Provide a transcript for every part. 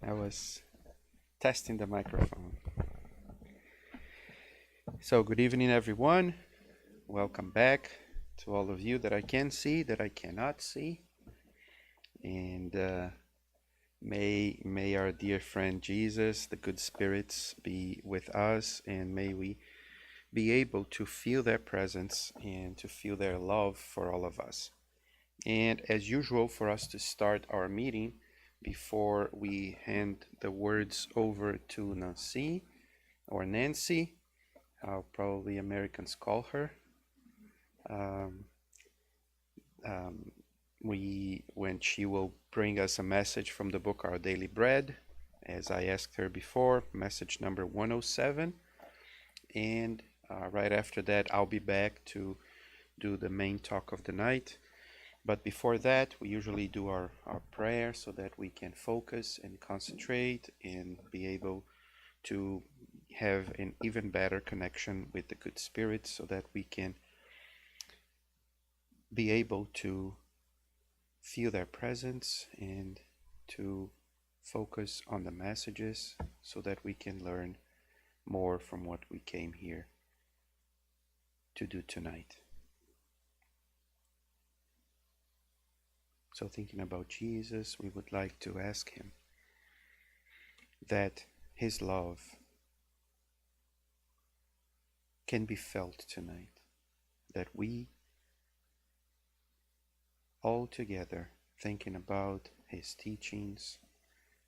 I was testing the microphone. So, good evening, everyone. Welcome back to all of you that I can see, that I cannot see. And may our dear friend Jesus, the good spirits, be with us, and may we be able to feel their presence and to feel their love for all of us. And as usual, for us to start our meeting, before we hand the words over to Nancy, or Nancy, how probably Americans call her, um, um, when she will bring us a message from the book Our Daily Bread, as I asked her before, message number 107. And right after that, I'll be back to do the main talk of the night. But before that, we usually do our prayer so that we can focus and concentrate and be able to have an even better connection with the good spirits so that we can be able to feel their presence and to focus on the messages so that we can learn more from what we came here to do tonight. So thinking about Jesus, we would like to ask him that his love can be felt tonight, that we all together thinking about his teachings,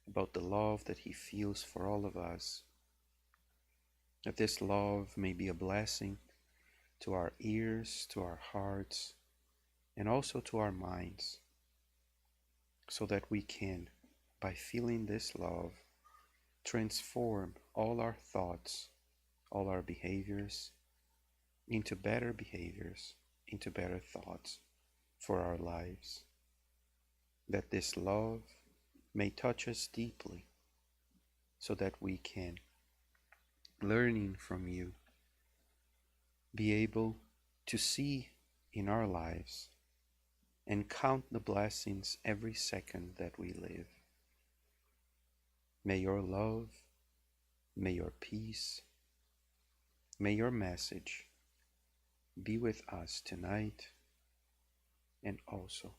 about the love that he feels for all of us, that this love may be a blessing to our ears, to our hearts, and also to our minds, so that we can, by feeling this love, transform all our thoughts, all our behaviors, into better behaviors, into better thoughts for our lives. That this love may touch us deeply, so that we can, learning from you, be able to see in our lives and count the blessings every second that we live. May your love, may your peace, may your message be with us tonight and also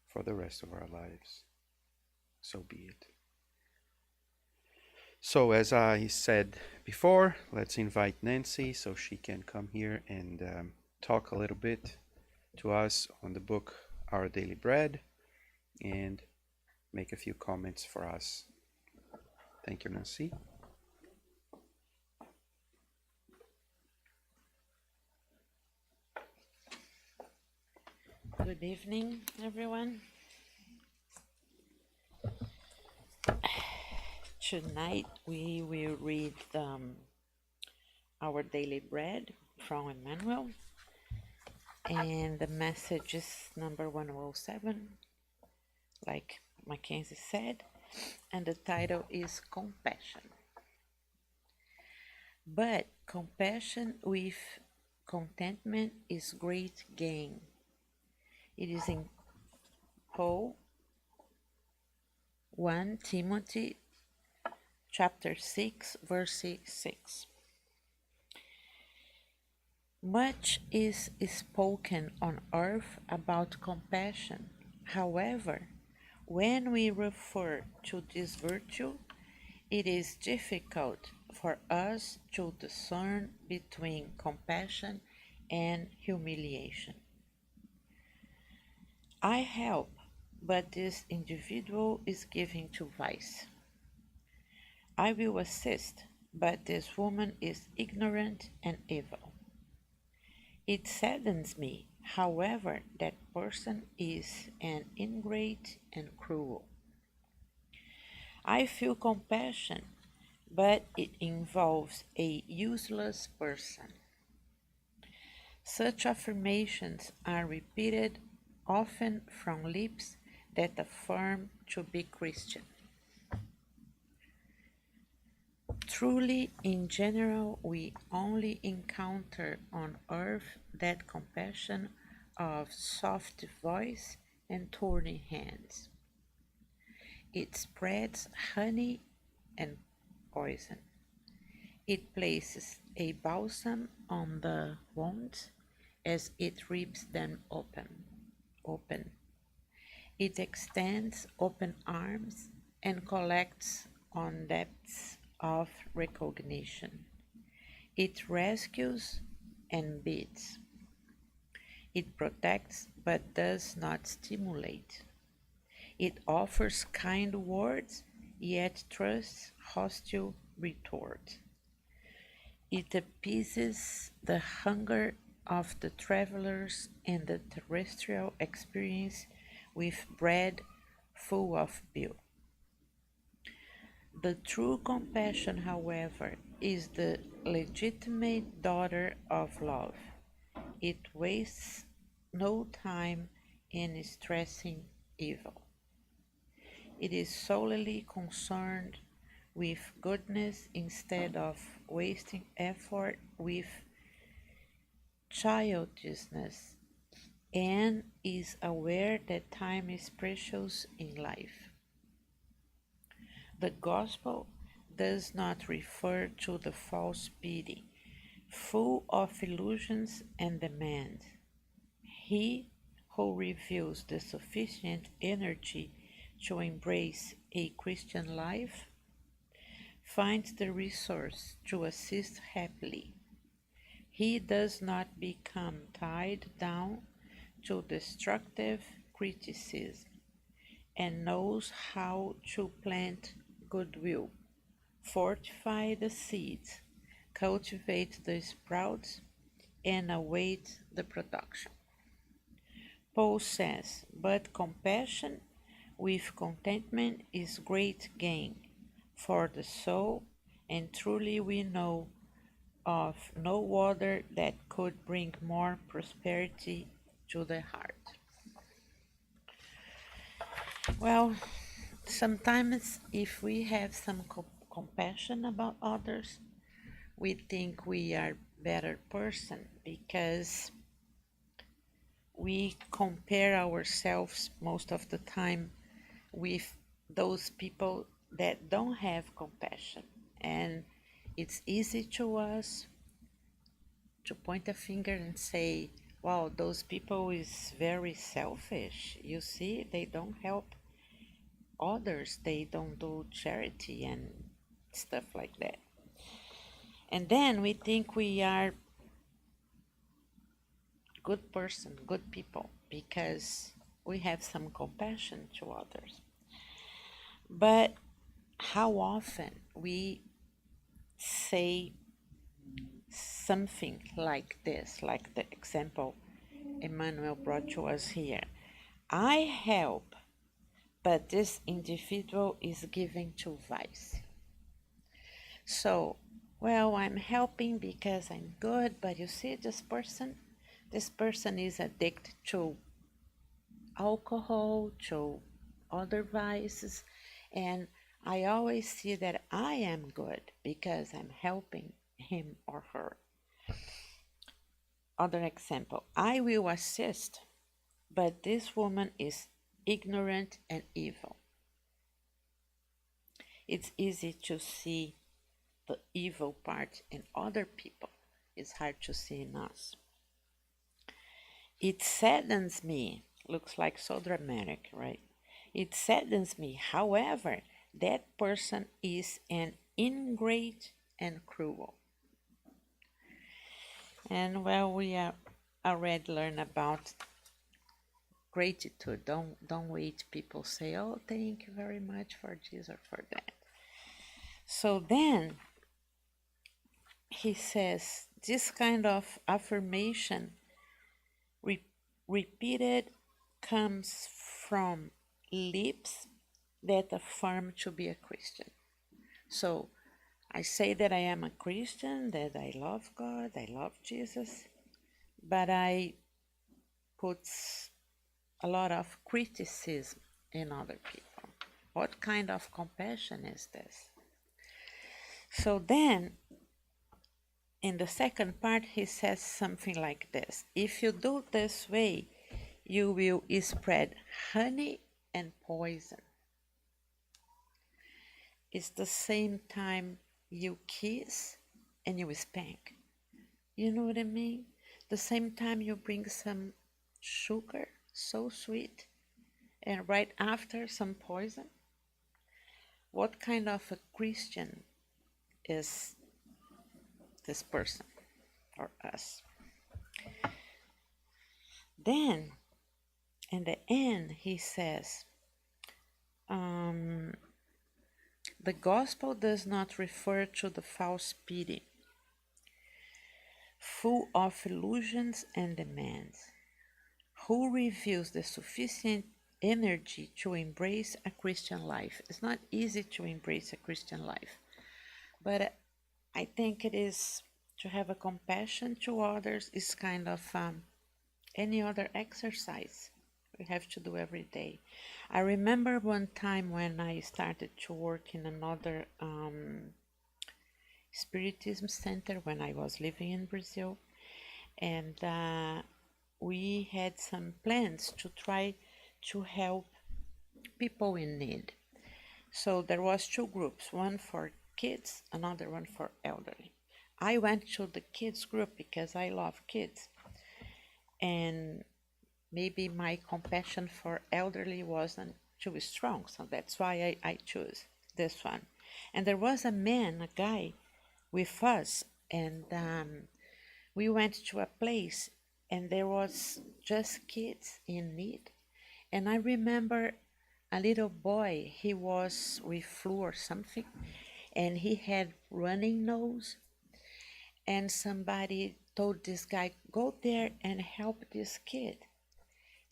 for the rest of our lives. So be it. So as I said before, let's invite Nancy so she can come here and talk a little bit to us on the book Our Daily Bread and make a few comments for us. Thank you, Nancy. Good evening, everyone. Tonight we will read Our Daily Bread from Emmanuel, and the message is number 107, like Mackenzie said, and the title is Compassion. But compassion with contentment is great gain. It is in Paul 1 Timothy chapter 6, verse 6. Much is spoken on earth about compassion. However, when we refer to this virtue, it is difficult for us to discern between compassion and humiliation. I help, but this individual is given to vice. I will assist, but this woman is ignorant and evil. It saddens me, however, that person is an ingrate and cruel. I feel compassion, but it involves a useless person. Such affirmations are repeated often from lips that affirm to be Christian. Truly, in general, we only encounter on earth that compassion of soft voice and thorny hands. It spreads honey and poison. It places a balsam on the wounds as it rips them open. It extends open arms and collects on depths of recognition. It rescues and beats. It protects but does not stimulate. It offers kind words yet trusts hostile retort. It appeases the hunger of the travelers and the terrestrial experience with bread full of bill. The true compassion, however, is the legitimate daughter of love. It wastes no time in stressing evil. It is solely concerned with goodness instead of wasting effort with childishness and is aware that time is precious in life. The gospel does not refer to the false pity, full of illusions and demands. He who reveals the sufficient energy to embrace a Christian life finds the resource to assist happily. He does not become tied down to destructive criticism and knows how to plant goodwill, fortify the seeds, cultivate the sprouts, and await the production. Paul says, but compassion with contentment is great gain for the soul, and truly we know of no other that could bring more prosperity to the heart. Well, sometimes if we have some compassion about others, we think we are better person because we compare ourselves most of the time with those people that don't have compassion, and it's easy to us to point a finger and say, wow, those people is very selfish. You see, they don't help others, they don't do charity and stuff like that. And then we think we are good person, good people, because we have some compassion to others. But how often we say something like this, like the example Emmanuel brought to us here. I help, but this individual is giving to vice. So, well, I'm helping because I'm good, but you see this person is addicted to alcohol, to other vices, and I always see that I am good because I'm helping him or her. Other example, I will assist, but this woman is ignorant and evil. It's easy to see the evil part in other people. It's hard to see in us. It saddens me. Looks like so dramatic, right? It saddens me. However, that person is an ingrate and cruel. And well, we are already learned about gratitude. Don't wait people say, oh, thank you very much for this or for that. So then he says this kind of affirmation repeated comes from lips that affirm to be a Christian. So I say that I am a Christian, that I love God, I love Jesus, but I put a lot of criticism in other people. What kind of compassion is this? So then, in the second part, he says something like this. If you do this way, you will spread honey and poison. is the same time you kiss and you spank. You know what I mean? The same time you bring some sugar, so sweet, and right after some poison. What kind of a Christian is this person or us? Then, in the end, he says, um, the gospel does not refer to the false pity, full of illusions and demands. Who reveals the sufficient energy to embrace a Christian life? It's not easy to embrace a Christian life, but I think it is to have a compassion to others is kind of any other exercise we have to do every day. I remember one time when I started to work in another spiritism center when I was living in Brazil, and we had some plans to try to help people in need. So there was two groups, one for kids, another one for elderly. I went to the kids group because I love kids, and maybe my compassion for elderly wasn't too strong, so that's why I chose this one. And there was a man, a guy, with us, and we went to a place, and there was just kids in need. And I remember a little boy, he was with flu or something, and he had running nose, and somebody told this guy, go there and help this kid.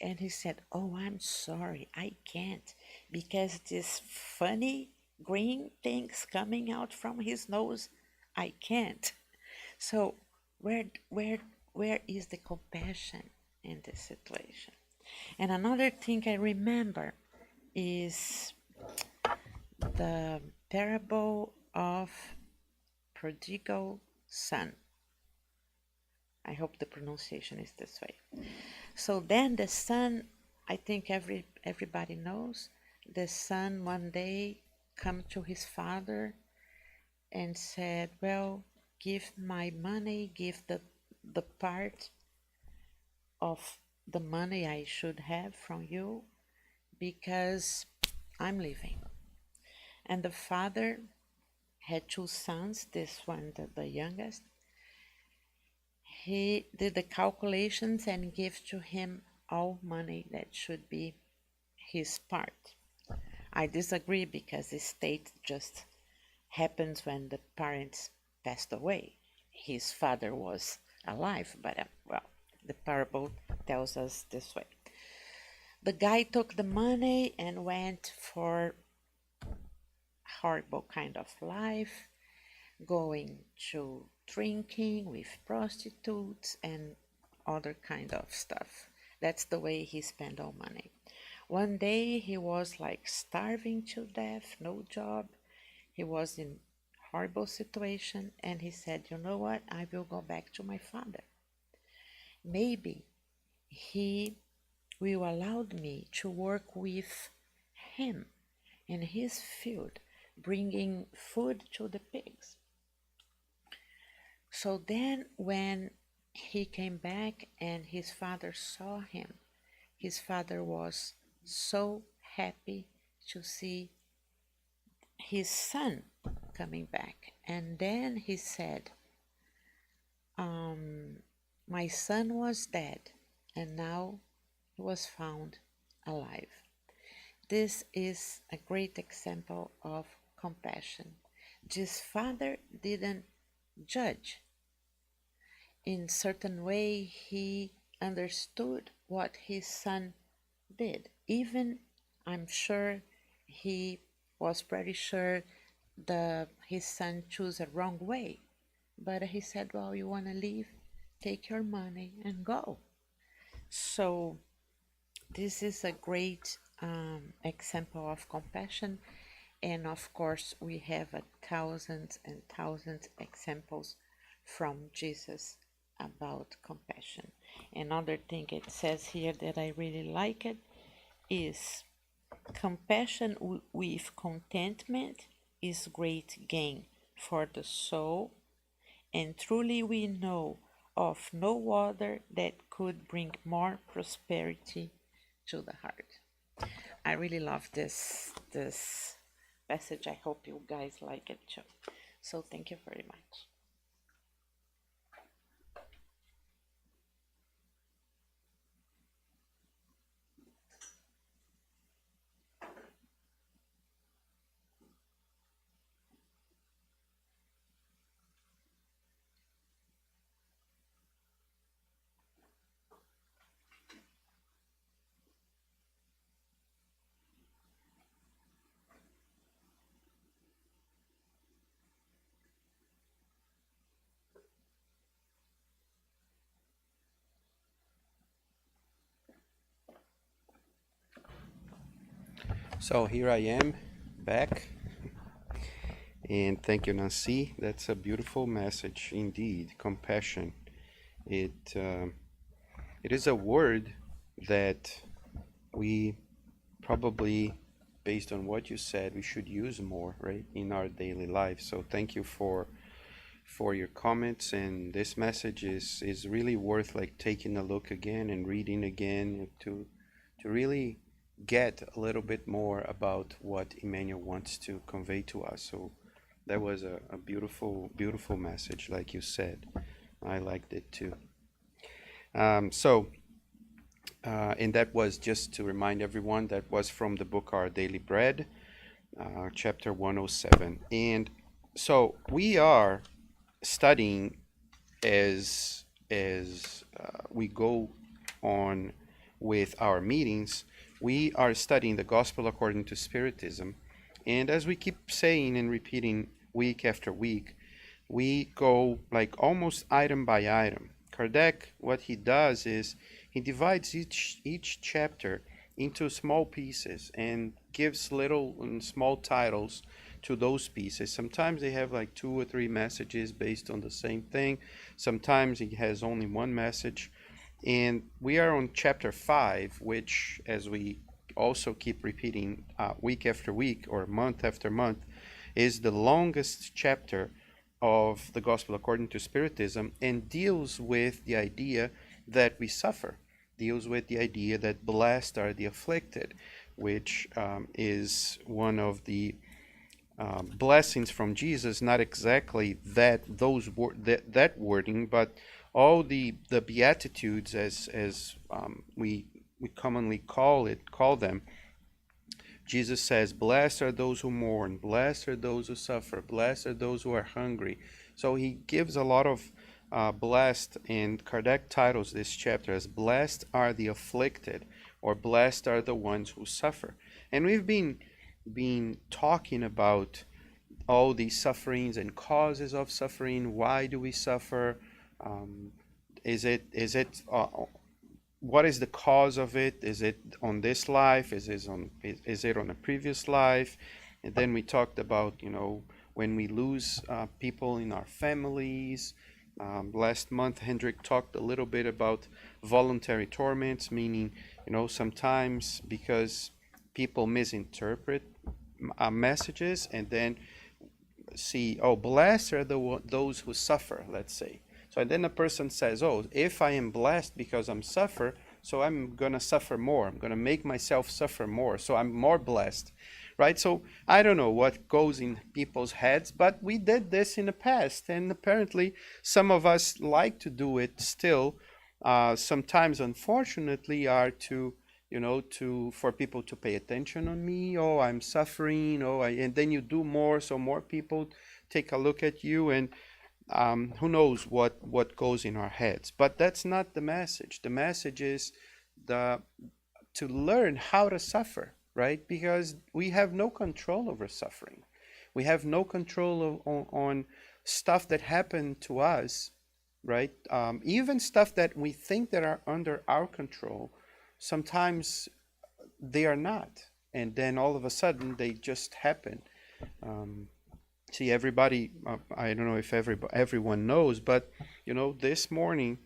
And he said, oh, I'm sorry, I can't, because this funny green thing's coming out from his nose. I can't. So where where where is the compassion in this situation? And another thing I remember is the parable of prodigal son. I hope the pronunciation is this way. So then the son, I think everybody knows, the son one day come to his father and said, well, give my money, give the part of the money I should have from you because I'm leaving. And the father had two sons, this one, the youngest. He did the calculations and gave to him all money that should be his part. I disagree because the state just happens when the parents passed away. His father was alive, but well, the parable tells us this way. The guy took the money and went for horrible kind of life, going to drinking with prostitutes and other kind of stuff. That's the way he spent all money. One day he was like starving to death, no job. He was in horrible situation and he said, you know what, I will go back to my father. Maybe he will allow me to work with him in his field, bringing food to the pigs. So then when he came back and his father saw him, his father was so happy to see his son coming back. And then he said, my son was dead and now he was found alive. This is a great example of compassion. This father didn't judge. In certain way, he understood what his son did. Even, I'm sure, he was pretty sure his son chose a wrong way. But he said, well, you want to leave? Take your money and go. So this is a great example of compassion. And of course, we have thousands and thousands examples from Jesus about compassion. Another thing it says here that I really like it is compassion with contentment is great gain for the soul, and truly we know of no other that could bring more prosperity to the heart. I really love this passage. I hope you guys like it too. So thank you very much. So here I am back, and thank you, Nancy. That's a beautiful message indeed. Compassion. It it is a word that we probably, based on what you said, we should use more, right, in our daily life. So thank you for your comments, and this message is really worth like taking a look again and reading again to really get a little bit more about what Emmanuel wants to convey to us. So that was a beautiful message, like you said. I liked it too. So and that was, just to remind everyone, that was from the book Our Daily Bread, chapter 107. And so we are studying as we go on with our meetings. We are studying the gospel according to Spiritism, and as we keep saying and repeating week after week, we go like almost item by item. Kardec, what he does is he divides each chapter into small pieces and gives little and small titles to those pieces. Sometimes they have like 2 or 3 messages based on the same thing. Sometimes he has only one message. And we are on chapter 5, which, as we also keep repeating week after week or month after month, is the longest chapter of the Gospel according to Spiritism, and deals with the idea that we suffer, deals with the idea that blessed are the afflicted, which is one of the blessings from Jesus. Not exactly that wording, but all the beatitudes, as we commonly call them. Jesus says, "Blessed are those who mourn, blessed are those who suffer, blessed are those who are hungry." So he gives a lot of blessed, and Kardec titles this chapter as "Blessed are the afflicted," or "Blessed are the ones who suffer." And we've been talking about all these sufferings and causes of suffering. Why do we suffer? Um, is it what is the cause of it? Is it on this life? Is it on a previous life? And then we talked about, when we lose people in our families. Last month, Hendrik talked a little bit about voluntary torments, meaning, sometimes because people misinterpret messages, and then see, oh, blessed are those who suffer, let's say. So and then a person says, oh, if I am blessed because I'm suffer, so I'm going to suffer more. I'm going to make myself suffer more. So I'm more blessed, right? So I don't know what goes in people's heads, but we did this in the past. And apparently some of us like to do it still. Sometimes, unfortunately, are to for people to pay attention on me. Oh, I'm suffering. And then you do more, so more people take a look at you, and who knows what goes in our heads. But that's not the message. The message is the to learn how to suffer, right? Because we have no control over suffering. We have no control on stuff that happened to us, right? Even stuff that we think that are under our control, sometimes they are not, and then all of a sudden they just happen. Um, See, everybody, I don't know if everyone knows, but this morning,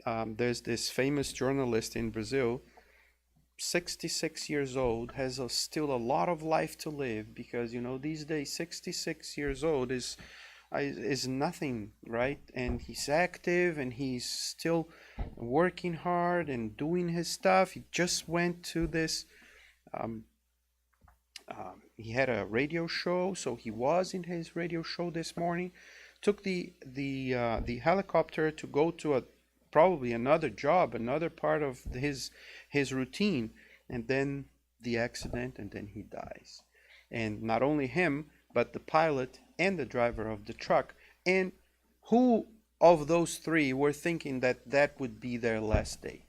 there's this famous journalist in Brazil 66 years old, has still a lot of life to live, because these days 66 years old is nothing, right? And he's active and he's still working hard and doing his stuff. He just went to this um, he had a radio show, so he was in his radio show this morning. Took the helicopter to go to a probably another job, another part of his routine, and then the accident, and then he dies. And not only him, but the pilot and the driver of the truck. And who of those three were thinking that that would be their last day?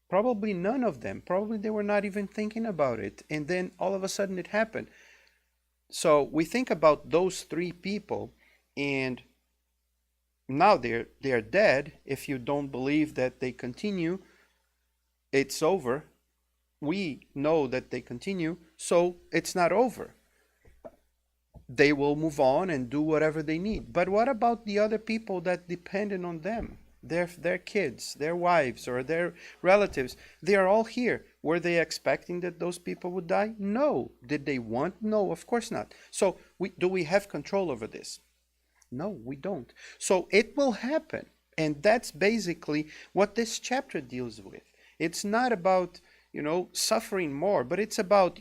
Probably none of them. Probably they were not even thinking about it. And then all of a sudden it happened. So we think about those three people, and now they're dead. If you don't believe that they continue, it's over. We know that they continue, so it's not over. They will move on and do whatever they need. But what about the other people that depended on them? Their kids, their wives, or their relatives. They are all here. Were they expecting that those people would die? No. Did they want? No, of course not. So do we have control over this? No, we don't. So it will happen. And that's basically what this chapter deals with. It's not about, suffering more, but it's about,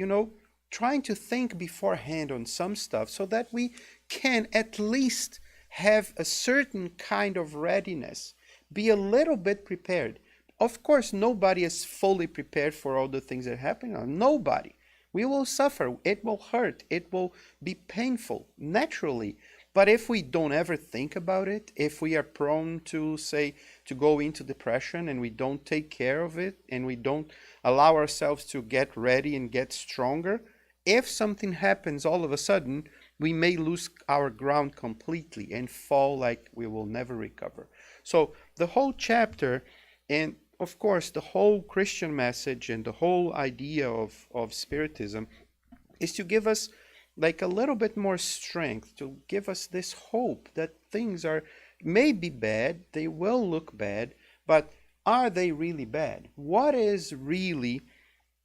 trying to think beforehand on some stuff so that we can at least have a certain kind of readiness, be a little bit prepared. Of course, nobody is fully prepared for all the things that happen. Nobody. We will suffer. It will hurt. It will be painful, naturally. But if we don't ever think about it, if we are prone to, say, to go into depression, and we don't take care of it, and we don't allow ourselves to get ready and get stronger, if something happens all of a sudden, we may lose our ground completely and fall like we will never recover. So the whole chapter, and of course the whole Christian message and the whole idea of Spiritism, is to give us like a little bit more strength, to give us this hope that things are maybe bad, they will look bad, but are they really bad? What is really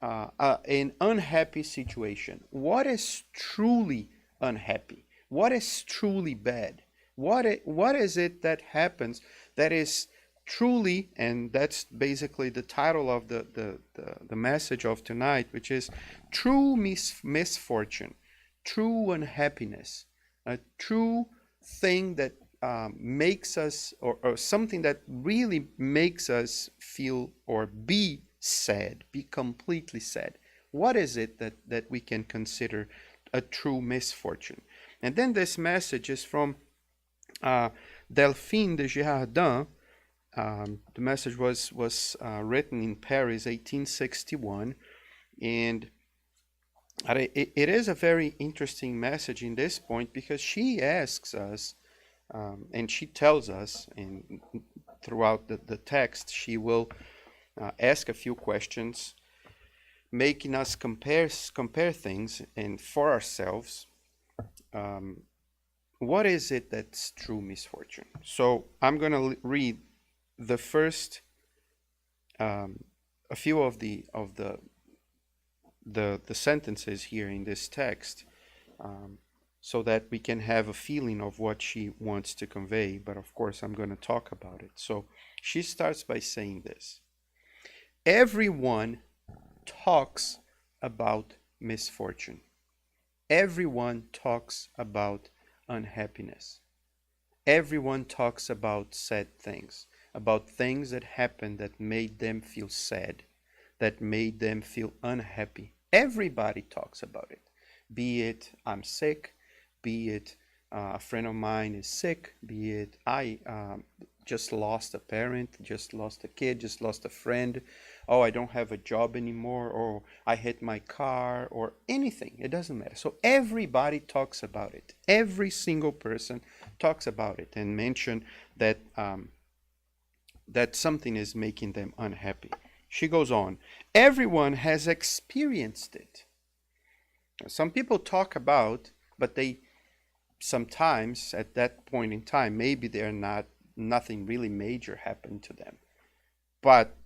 an unhappy situation? What is truly unhappy? What is truly bad? What is it that happens that is truly, and that's basically the title of the message of tonight, which is true misfortune, true unhappiness, a true thing that makes us, or something that really makes us feel or be sad, be completely sad. What is it that we can consider a true misfortune? And then this message is from Delphine de Girardin. The message was written in Paris, 1861, and it is a very interesting message in this point, because she asks us, and she tells us, and throughout the text, she will ask a few questions, making us compare things, and for ourselves, what is it that's true misfortune? So I'm going to read the first, a few of the sentences here in this text, so that we can have a feeling of what she wants to convey. But of course, I'm going to talk about it. So she starts by saying this: everyone talks about misfortune. Everyone talks about unhappiness. Everyone talks about sad things, about things that happened that made them feel sad, that made them feel unhappy. Everybody talks about it. Be it I'm sick, be it a friend of mine is sick, be it I just lost a parent, just lost a kid, just lost a friend, oh, I don't have a job anymore, or I hit my car, or anything. It doesn't matter. So everybody talks about it. Every single person talks about it and mention that that something is making them unhappy. She goes on, everyone has experienced it. Some people talk about, but they sometimes at that point in time, maybe nothing really major happened to them. But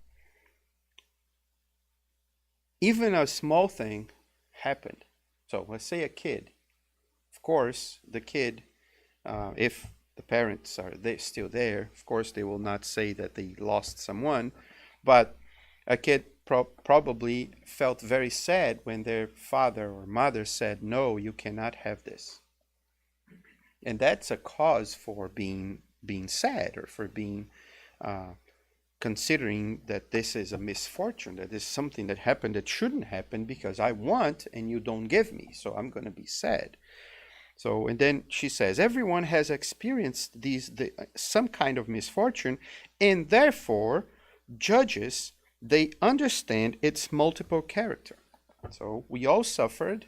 even a small thing happened. So let's say a kid. Of course, the kid, if the parents are still there, of course they will not say that they lost someone, but a kid probably felt very sad when their father or mother said, "No, you cannot have this," and that's a cause for being sad or for being uh, considering that this is a misfortune, that is something that happened that shouldn't happen because I want and you don't give me, so I'm going to be sad. So, and then she says, everyone has experienced some kind of misfortune, and therefore judges, they understand its multiple character. So we all suffered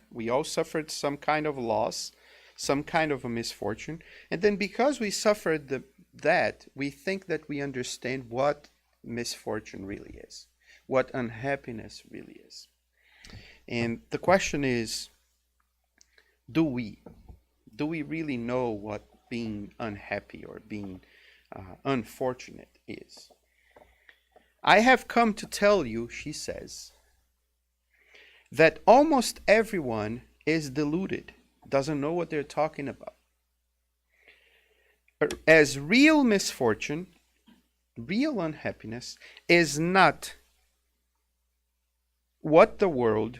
some kind of loss, some kind of a misfortune, and then because we suffered that, we think that we understand what misfortune really is, what unhappiness really is. And the question is, do we? Do we really know what being unhappy or being unfortunate is? I have come to tell you, she says, that almost everyone is deluded, doesn't know what they're talking about. As real misfortune, real unhappiness is not what the world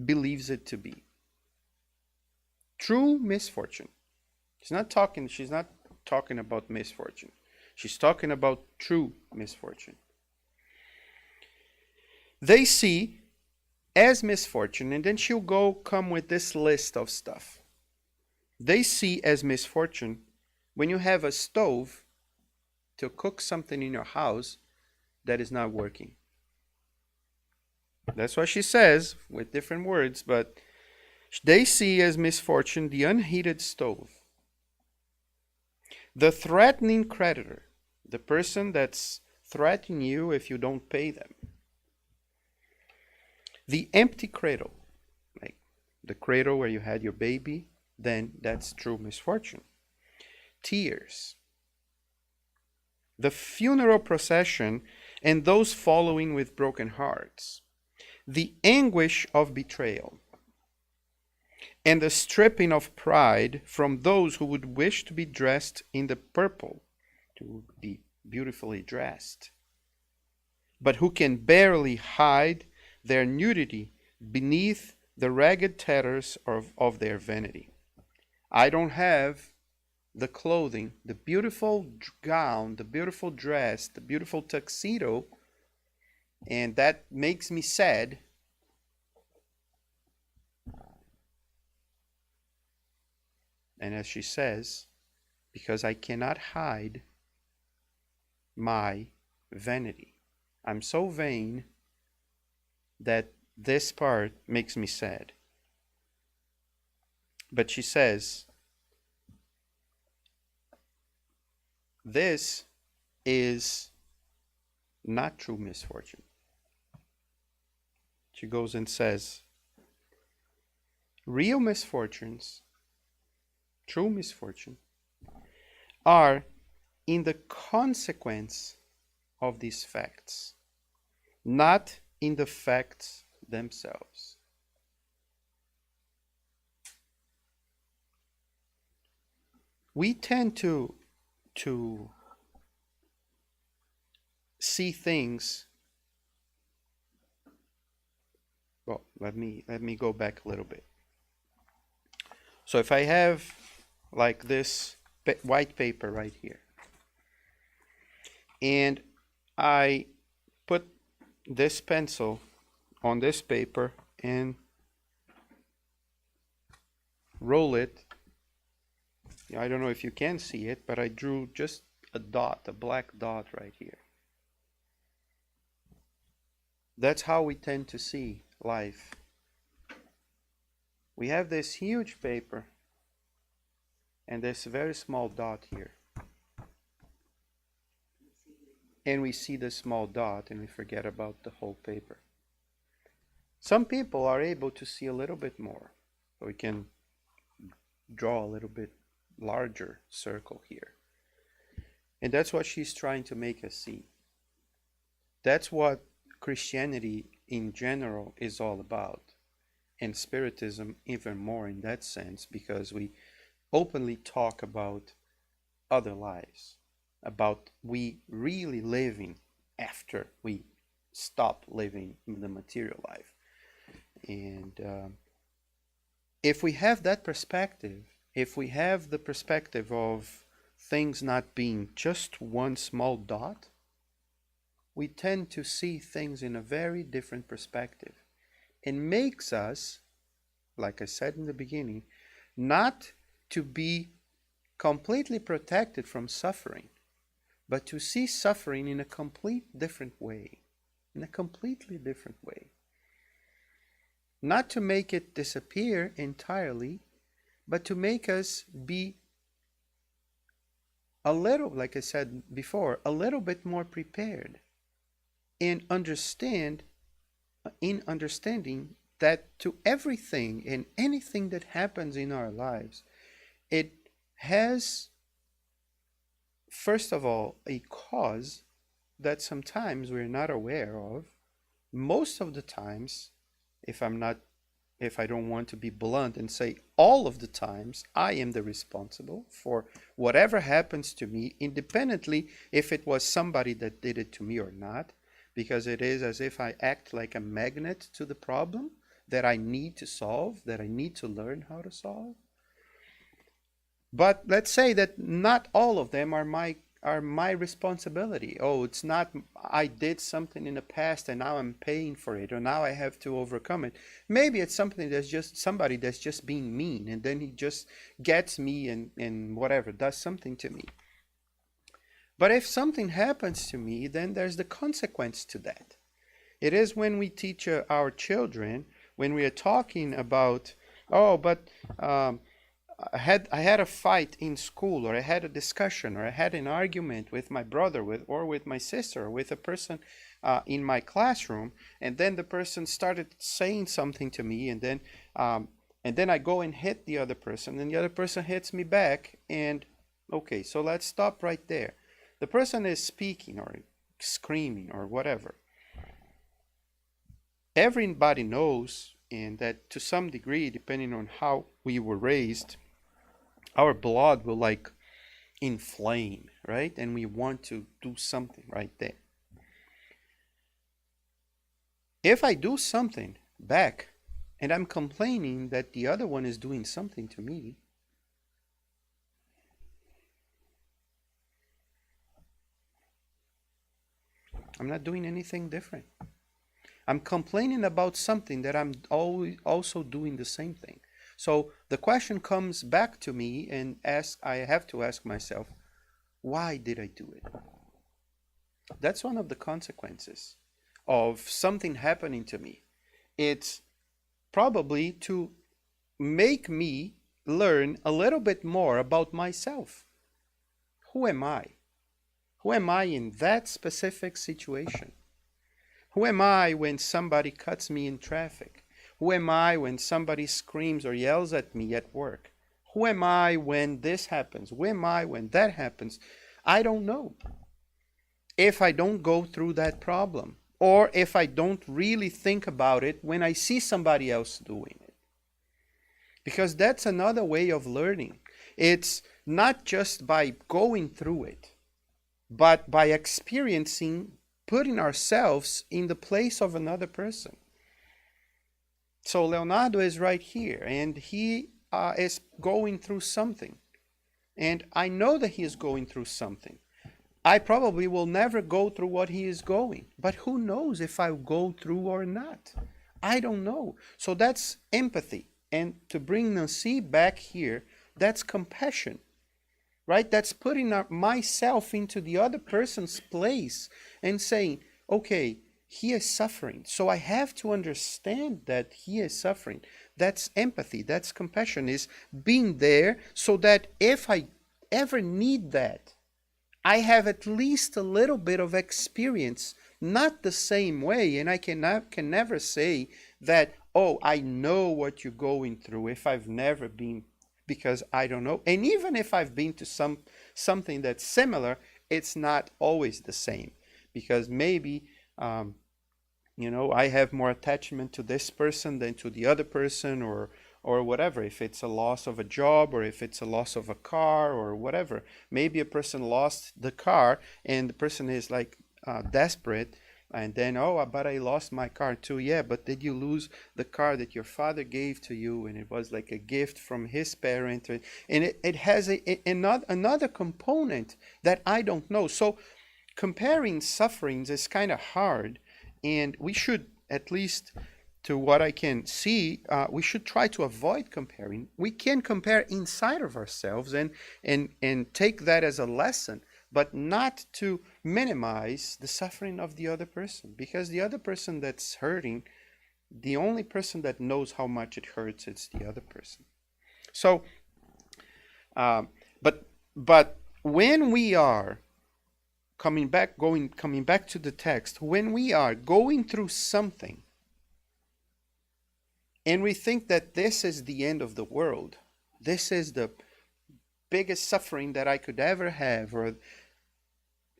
believes it to be. True misfortune. She's not talking about misfortune. She's talking about true misfortune. They see as misfortune, and then she'll come with this list of stuff. They see as misfortune when you have a stove to cook something in your house that is not working. That's what she says with different words, but they see as misfortune the unheated stove, the threatening creditor, the person that's threatening you if you don't pay them, the empty cradle, like the cradle where you had your baby, then that's true misfortune. Tears, the funeral procession and those following with broken hearts, the anguish of betrayal, and the stripping of pride from those who would wish to be dressed in the purple, to be beautifully dressed, but who can barely hide their nudity beneath the ragged tatters of their vanity. I don't have the clothing, the beautiful gown, the beautiful dress, the beautiful tuxedo, and that makes me sad. And as she says, because I cannot hide my vanity. I'm so vain that this part makes me sad. But she says, this is not true misfortune. She goes and says, real misfortunes, true misfortune, are in the consequence of these facts, not in the facts themselves. We tend to see things. Well, let me go back a little bit. So if I have like this white paper right here, and I put this pencil on this paper and roll it. I don't know if you can see it, but I drew just a dot, a black dot right here. That's how we tend to see life. We have this huge paper and this very small dot here. And we see the small dot and we forget about the whole paper. Some people are able to see a little bit more. So we can draw a little bit larger circle here. And that's what she's trying to make us see. That's what Christianity in general is all about, and Spiritism even more in that sense, because we openly talk about other lives, about we really living after we stop living the material life. And if we have that perspective, if we have the perspective of things not being just one small dot, we tend to see things in a very different perspective. It makes us, like I said in the beginning, not to be completely protected from suffering, but to see suffering in a complete different way, in a completely different way. Not to make it disappear entirely, but to make us be a little, like I said before, a little bit more prepared and understanding that to everything and anything that happens in our lives, it has, first of all, a cause that sometimes we're not aware of. Most of the times, if I'm not if I don't want to be blunt and say all of the times, I am the responsible for whatever happens to me, independently if it was somebody that did it to me or not, because it is as if I act like a magnet to the problem that I need to solve, that I need to learn how to solve. But let's say that not all of them are my responsibility. Oh, it's not, I did something in the past and now I'm paying for it, or now I have to overcome it. Maybe it's something that's just somebody that's just being mean, and then he just gets me and whatever, does something to me. But if something happens to me, then there's the consequence to that. It is when we teach our children, when we are talking about, oh, but I had a fight in school, or I had a discussion, or I had an argument with my brother, or with my sister, or with a person in my classroom, and then the person started saying something to me, and then I go and hit the other person, and the other person hits me back, and okay, so let's stop right there. The person is speaking or screaming or whatever. Everybody knows, and that to some degree, depending on how we were raised, our blood will like inflame, right? And we want to do something right there. If I do something back and I'm complaining that the other one is doing something to me, I'm not doing anything different. I'm complaining about something that I'm always also doing the same thing. So the question comes back to me, and I have to ask myself, why did I do it? That's one of the consequences of something happening to me. It's probably to make me learn a little bit more about myself. Who am I? Who am I in that specific situation? Who am I when somebody cuts me in traffic? Who am I when somebody screams or yells at me at work? Who am I when this happens? Who am I when that happens? I don't know. If I don't go through that problem, or if I don't really think about it when I see somebody else doing it. Because that's another way of learning. It's not just by going through it, but by experiencing, putting ourselves in the place of another person. So Leonardo is right here, and he is going through something. And I know that he is going through something. I probably will never go through what he is going, but who knows if I'll go through or not? I don't know. So that's empathy. And to bring Nancy back here, that's compassion, right? That's putting myself into the other person's place and saying, okay, he is suffering, so I have to understand that he is suffering. That's empathy, that's compassion, is being there so that if I ever need that, I have at least a little bit of experience, not the same way, and I can never say that, oh, I know what you're going through if I've never been, because I don't know. And even if I've been to something that's similar, it's not always the same, because maybe You know, I have more attachment to this person than to the other person, or whatever. If it's a loss of a job, or if it's a loss of a car, or whatever. Maybe a person lost the car and the person is like desperate, and then, oh, but I lost my car too. Yeah, but did you lose the car that your father gave to you, and it was like a gift from his parent? And it has another component that I don't know. So comparing sufferings is kind of hard, and we should, at least to what I can see, we should try to avoid comparing. We can compare inside of ourselves and take that as a lesson, but not to minimize the suffering of the other person, because the other person that's hurting, the only person that knows how much it hurts, it's the other person. So, but when we are coming back to the text, when we are going through something and we think that this is the end of the world, this is the biggest suffering that I could ever have, or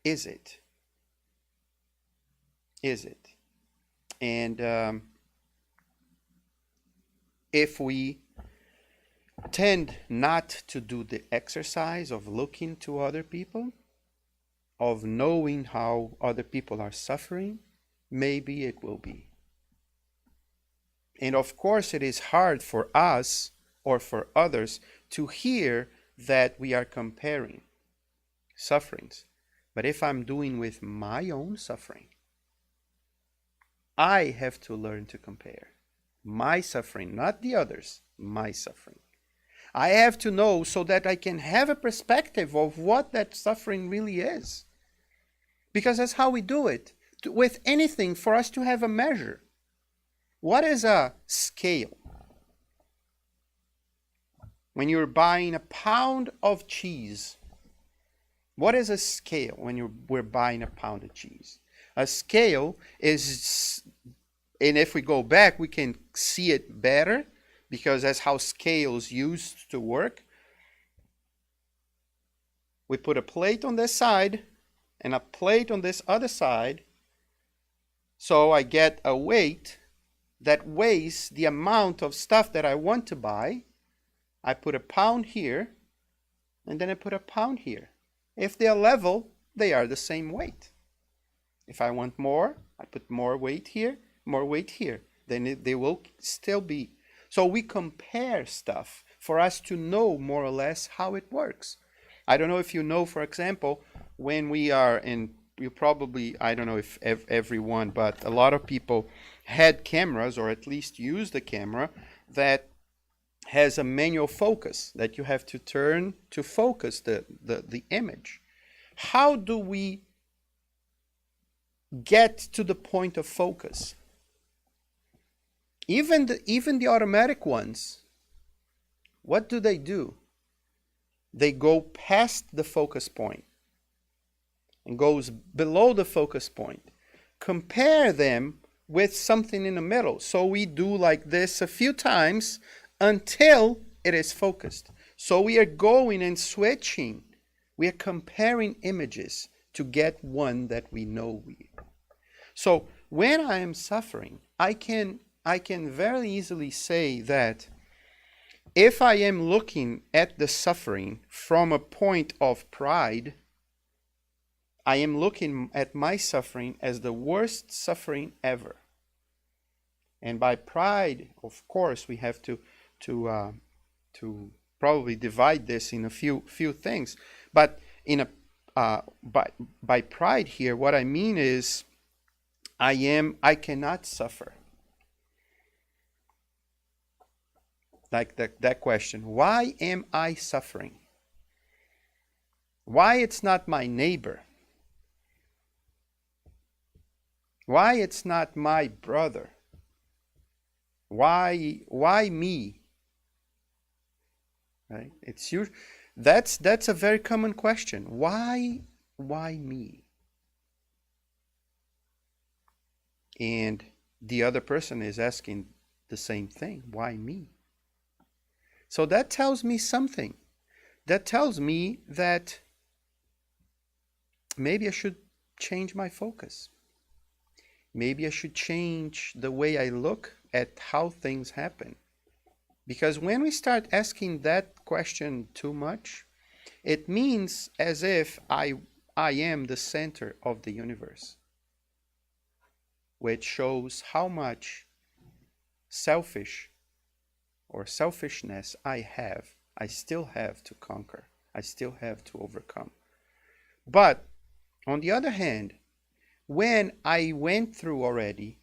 is it? Is it? And if we tend not to do the exercise of looking to other people, of knowing how other people are suffering, maybe it will be. And of course, it is hard for us or for others to hear that we are comparing sufferings. But if I'm doing with my own suffering, I have to learn to compare my suffering, not the others, my suffering. I have to know so that I can have a perspective of what that suffering really is. Because that's how we do it. With anything, for us to have a measure. What is a scale? When you're buying a pound of cheese, what is a scale when we're buying a pound of cheese? A scale is, and if we go back, we can see it better, because that's how scales used to work. We put a plate on this side and a plate on this other side, so I get a weight that weighs the amount of stuff that I want to buy. I put a pound here, and then I put a pound here. If they are level, they are the same weight. If I want more, I put more weight here, more weight here. Then they will still be. So we compare stuff for us to know more or less how it works. I don't know if you know, for example, when we are in, you probably, I don't know if everyone, but a lot of people had cameras, or at least used a camera that has a manual focus that you have to turn to focus the image. How do we get to the point of focus? Even the automatic ones, what do? They go past the focus point and goes below the focus point. Compare them with something in the middle. So we do like this a few times until it is focused. So we are going and switching. We are comparing images to get one that we know we. So when I am suffering, I can very easily say that if I am looking at the suffering from a point of pride, I am looking at my suffering as the worst suffering ever. And by pride, of course, we have to probably divide this in a few things. But in a by pride here, what I mean is I cannot suffer. Like that question, why am I suffering? Why it's not my neighbor? Why it's not my brother? Why me? Right? That's a very common question. Why me? And the other person is asking the same thing. Why me? So that tells me something. That tells me that maybe I should change my focus. Maybe I should change the way I look at how things happen. Because when we start asking that question too much, it means as if I am the center of the universe, which shows how much selfish or selfishness I still have to conquer, I still have to overcome. But on the other hand, when I went through already,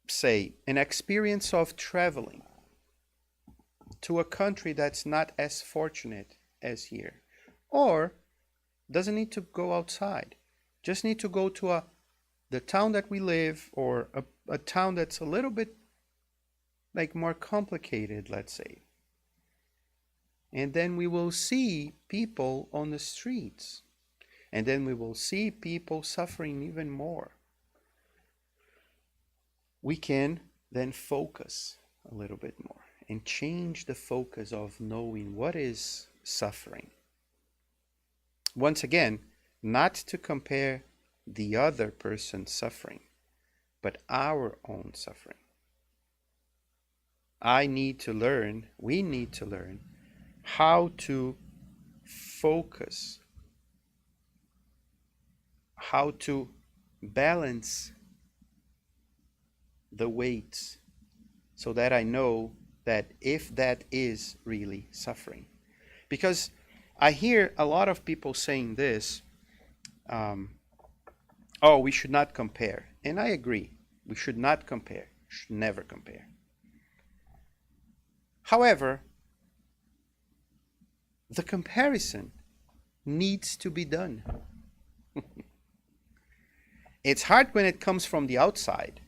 say, an experience of traveling to a country that's not as fortunate as here, or doesn't need to go outside, just need to go to the town that we live, or a town that's a little bit like more complicated, let's say. And then we will see people on the streets. And then we will see people suffering even more. We can then focus a little bit more and change the focus of knowing what is suffering. Once again, not to compare the other person's suffering, but our own suffering. We need to learn how to focus, how to balance the weights, so that I know that if that is really suffering. Because I hear a lot of people saying this, oh, we should not compare. And I agree, we should not compare, should never compare. However, the comparison needs to be done. It's hard when it comes from the outside.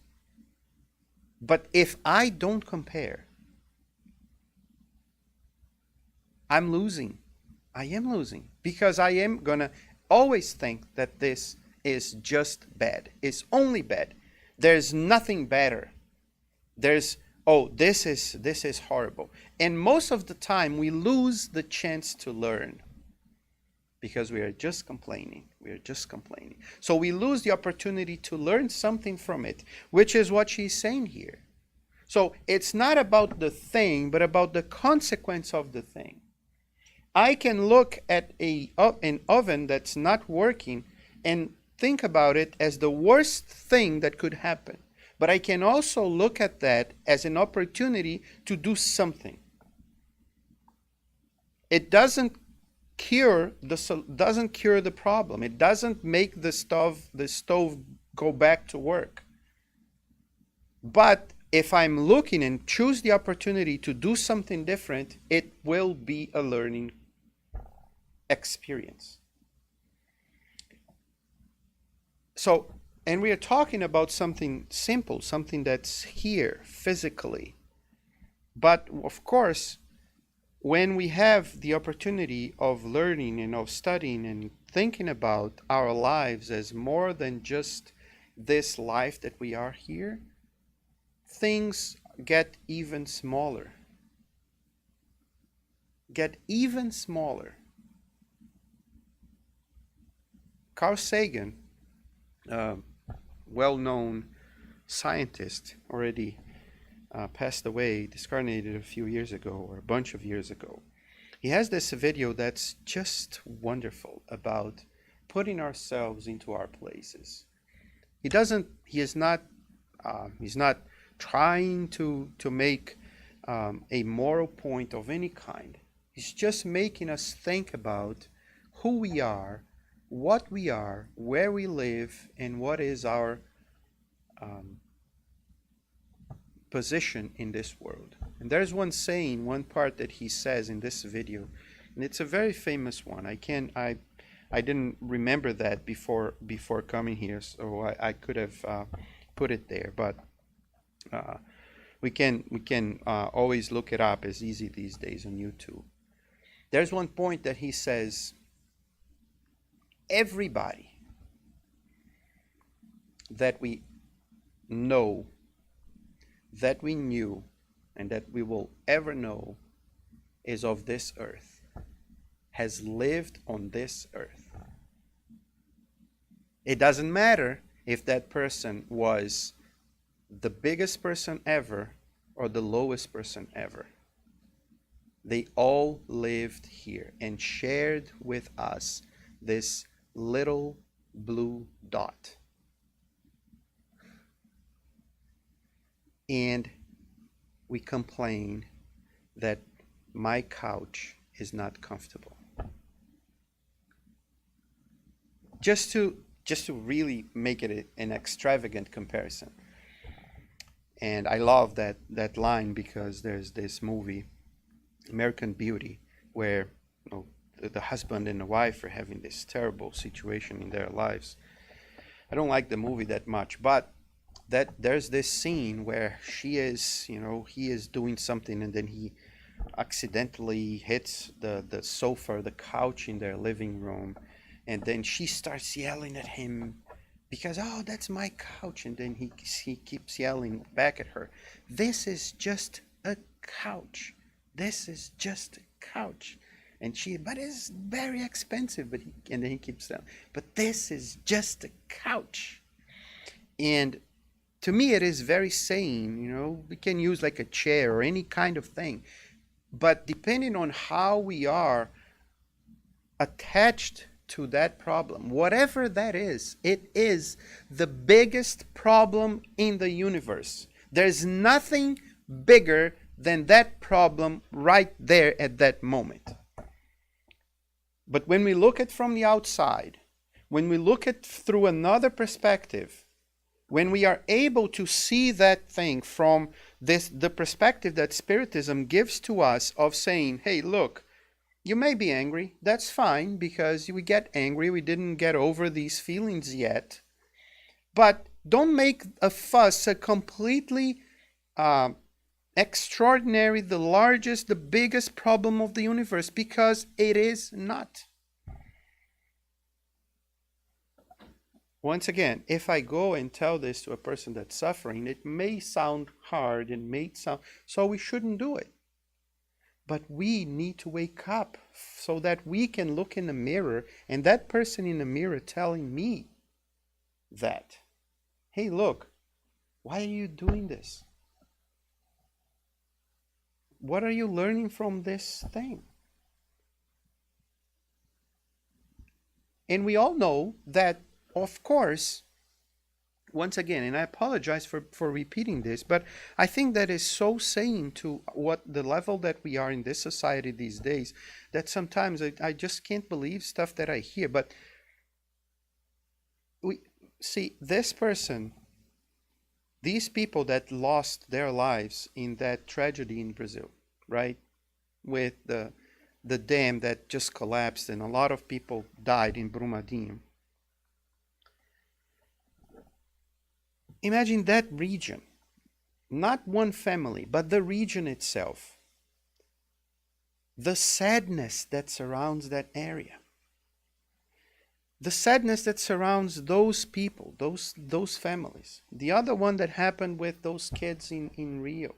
But if I don't compare, I'm losing. I am losing. Because I am going to always think that this is just bad. It's only bad. There's nothing better. There's, oh, this is horrible. And most of the time we lose the chance to learn. Because we are just complaining. We are just complaining. So we lose the opportunity to learn something from it, which is what she's saying here. So it's not about the thing, but about the consequence of the thing. I can look at an oven that's not working and think about it as the worst thing that could happen. But I can also look at that as an opportunity to do something. It doesn't cure the problem. It doesn't make the stove go back to work. But if I'm looking and choose the opportunity to do something different, it will be a learning experience. So, and we are talking about something simple, something that's here physically. But of course, when we have the opportunity of learning and of studying and thinking about our lives as more than just this life that we are here, things get even smaller. Get even smaller. Carl Sagan, well-known scientist, already passed away, discarnated a few years ago, or a bunch of years ago. He has this video that's just wonderful about putting ourselves into our places. He's not trying to make a moral point of any kind. He's just making us think about who we are, what we are, where we live, and what is our position in this world. And there's one saying, one part that he says in this video, and it's a very famous one. I didn't remember that before coming here, so I could have put it there, but we can always look it up. It's easy these days on YouTube. There's one point that he says, everybody that we know, that we knew, and that we will ever know is of this earth, has lived on this earth. It doesn't matter if that person was the biggest person ever or the lowest person ever. They all lived here and shared with us this little blue dot. And we complain that my couch is not comfortable. Just to really make it an extravagant comparison. And I love that line because there's this movie, American Beauty, where the husband and the wife are having this terrible situation in their lives. I don't like the movie that much, but that there's this scene where he is doing something, and then he accidentally hits the sofa, the couch in their living room, and then she starts yelling at him because, oh, that's my couch, and then he keeps yelling back at her, this is just a couch, this is just a couch. And but it's very expensive, and then he keeps saying, but this is just a couch. And to me it is very sane. We can use like a chair or any kind of thing, but depending on how we are attached to that problem, whatever that is, it is the biggest problem in the universe. There's nothing bigger than that problem right there at that moment. But when we look at from the outside, when we look at through another perspective, when we are able to see that thing from the perspective that Spiritism gives to us of saying, hey, look, you may be angry. That's fine, because we get angry. We didn't get over these feelings yet. But don't make a fuss a completely extraordinary, the largest, the biggest problem of the universe, because it is not. Once again, if I go and tell this to a person that's suffering, it may sound hard and may sound, so we shouldn't do it. But we need to wake up so that we can look in the mirror, and that person in the mirror telling me that, hey, look, why are you doing this? What are you learning from this thing? And we all know that, of course, once again, and I apologize for repeating this, but I think that is so saying to what the level that we are in this society these days, that sometimes I just can't believe stuff that I hear. But we see this person, these people that lost their lives in that tragedy in Brazil, right? With the dam that just collapsed and a lot of people died in Brumadinho. Imagine that region, not one family, but the region itself. The sadness that surrounds that area. The sadness that surrounds those people, those families. The other one that happened with those kids in Rio.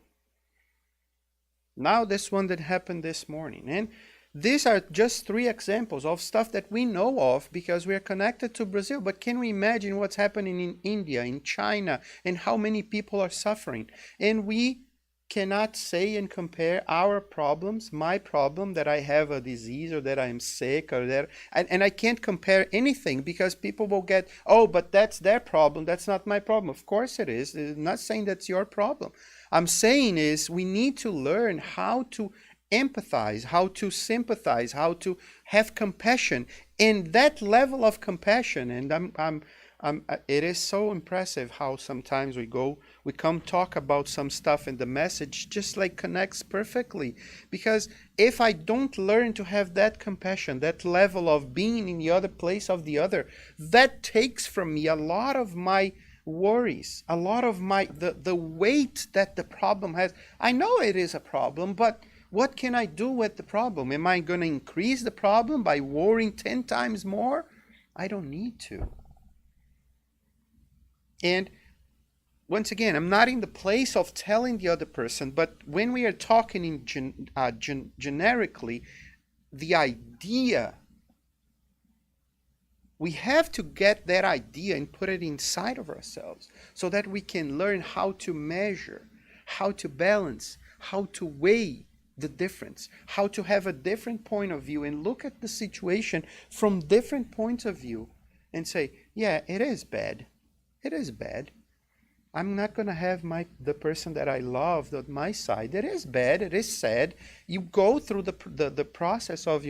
Now this one that happened this morning. And these are just 3 examples of stuff that we know of because we are connected to Brazil. But can we imagine what's happening in India, in China, and how many people are suffering? And we cannot say and compare our problems, my problem that I have a disease or that I am sick or that, and I can't compare anything because people will get, oh, but that's their problem, that's not my problem. Of course it is. I'm not saying that's your problem. I'm saying is we need to learn how to empathize, how to sympathize, how to have compassion. And that level of compassion, and it is so impressive how sometimes we come talk about some stuff and the message just like connects perfectly. Because if I don't learn to have that compassion, that level of being in the other place of the other, that takes from me a lot of my worries, a lot of the weight that the problem has. I know it is a problem, but what can I do with the problem? Am I going to increase the problem by worrying 10 times more? I don't need to. And once again, I'm not in the place of telling the other person, but when we are talking in generically, the idea We have to get that idea and put it inside of ourselves so that we can learn how to measure, how to balance, how to weigh the difference, how to have a different point of view and look at the situation from different points of view and say, yeah, it is bad. It is bad. I'm not gonna have the person that I love on my side. It is bad. It is sad. You go through the process of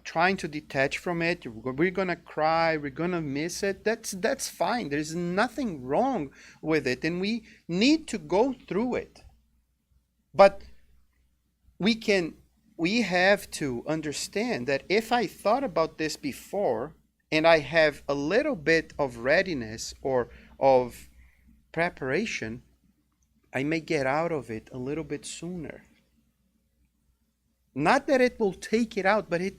trying to detach from it. We're gonna cry. We're gonna miss it. That's fine. There's nothing wrong with it, and we need to go through it. But we can we have to understand that if I thought about this before and I have a little bit of readiness or of preparation, I may get out of it a little bit sooner. Not that it will take it out, but it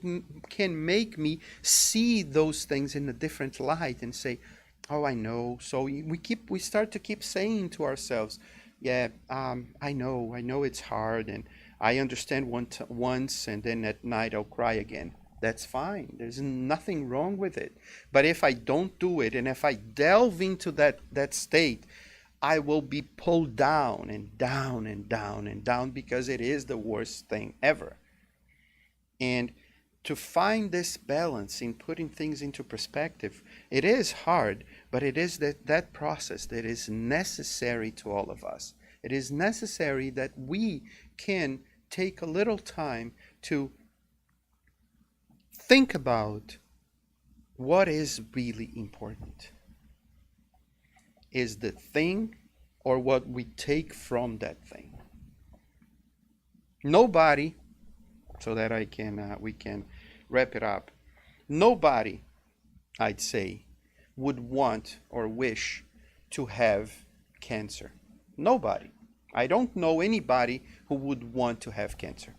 can make me see those things in a different light and say, "Oh, I know." So we start to keep saying to ourselves, "Yeah, I know it's hard, and I understand once, and then at night I'll cry again." That's fine. There's nothing wrong with it. But if I don't do it, and if I delve into that state, I will be pulled down and down and down and down because it is the worst thing ever. And to find this balance in putting things into perspective, it is hard, but it is that process that is necessary to all of us. It is necessary that we can take a little time to think about what is really important. Is the thing or what we take from that thing? Nobody, so that we can wrap it up. Nobody, I'd say, would want or wish to have cancer. Nobody. I don't know anybody who would want to have cancer.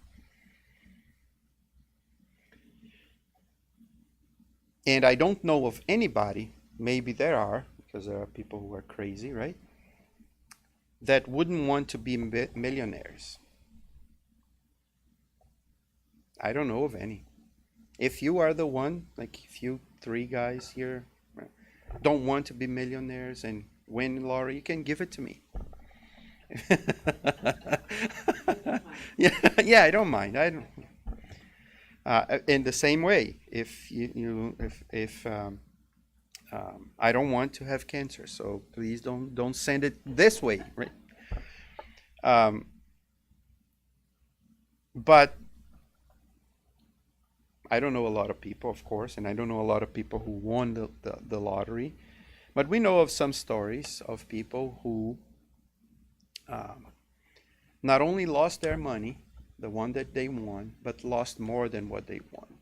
And I don't know of anybody, maybe there are, because there are people who are crazy, right? That wouldn't want to be millionaires. I don't know of any. If you are the one, like if you three guys here don't want to be millionaires and win lottery, you can give it to me. Yeah, yeah, I don't mind. I don't. In the same way, if I don't want to have cancer, so please don't send it this way, right? But I don't know a lot of people, of course, and I don't know a lot of people who won the lottery. But we know of some stories of people who not only lost their money, the one that they won, but lost more than what they won.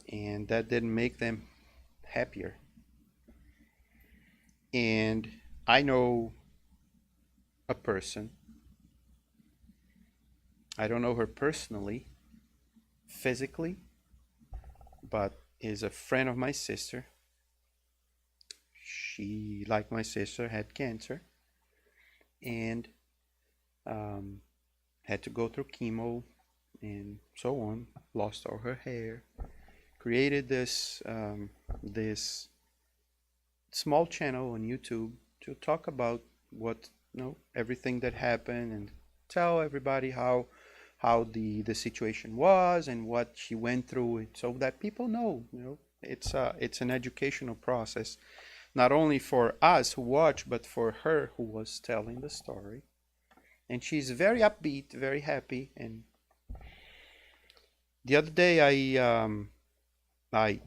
And that didn't make them happier. And I know a person, I don't know her personally, physically, but is a friend of my sister. She, like my sister, had cancer and had to go through chemo and so on, lost all her hair, created this small channel on YouTube to talk about what everything that happened and tell everybody how the situation was and what she went through, so that people know, it's an educational process, not only for us who watch, but for her who was telling the story. And she's very upbeat, very happy. And the other day, I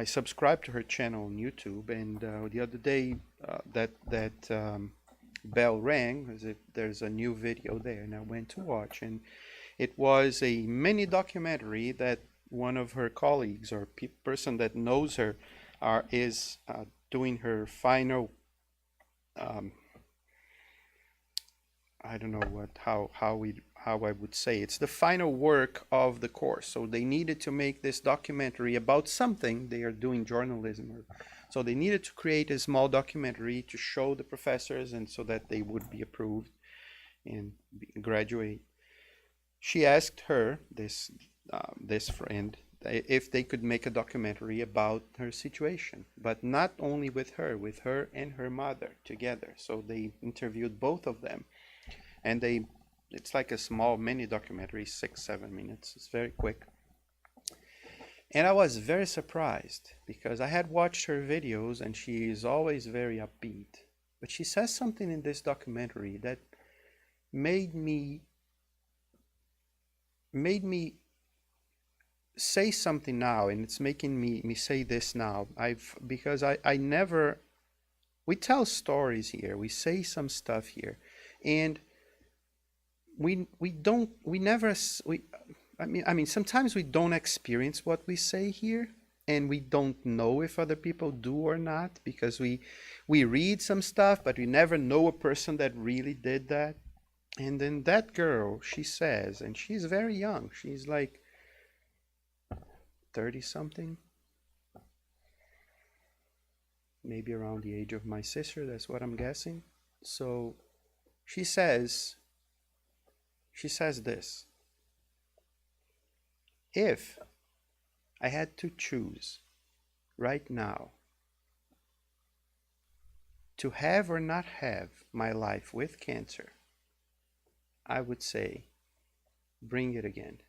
subscribed to her channel on YouTube, and the other day that bell rang. There's a new video there, and I went to watch, and it was a mini documentary that one of her colleagues or person that knows her is doing her final. I don't know how I would say it's the final work of the course. So they needed to make this documentary about something. They are doing journalism, so they needed to create a small documentary to show the professors, and so that they would be approved and graduate. She asked her this friend if they could make a documentary about her situation, but not only with her and her mother together. So they interviewed both of them, and it's like a small mini documentary, 6, 7 minutes. It's very quick. And I was very surprised because I had watched her videos and she is always very upbeat. But she says something in this documentary that made me say something now, and it's making me say this now. Because I never, we tell stories here, we say some stuff here, and we don't we never we I mean sometimes we don't experience what we say here, and we don't know if other people do or not, because we read some stuff but we never know a person that really did that. And then that girl, she says, and she's very young, she's like 30 something, maybe around the age of my sister, that's what I'm guessing. So she says this: if I had to choose right now to have or not have my life with cancer, I would say, bring it again.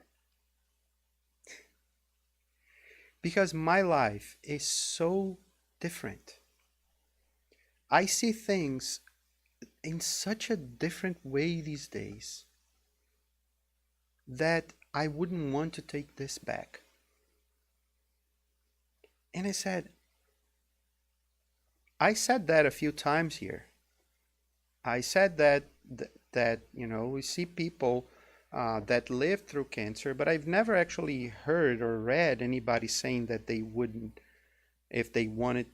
Because my life is so different. I see things in such a different way these days that I wouldn't want to take this back. And I said that a few times here. I said that we see people that live through cancer, but I've never actually heard or read anybody saying that they wouldn't, if they wanted,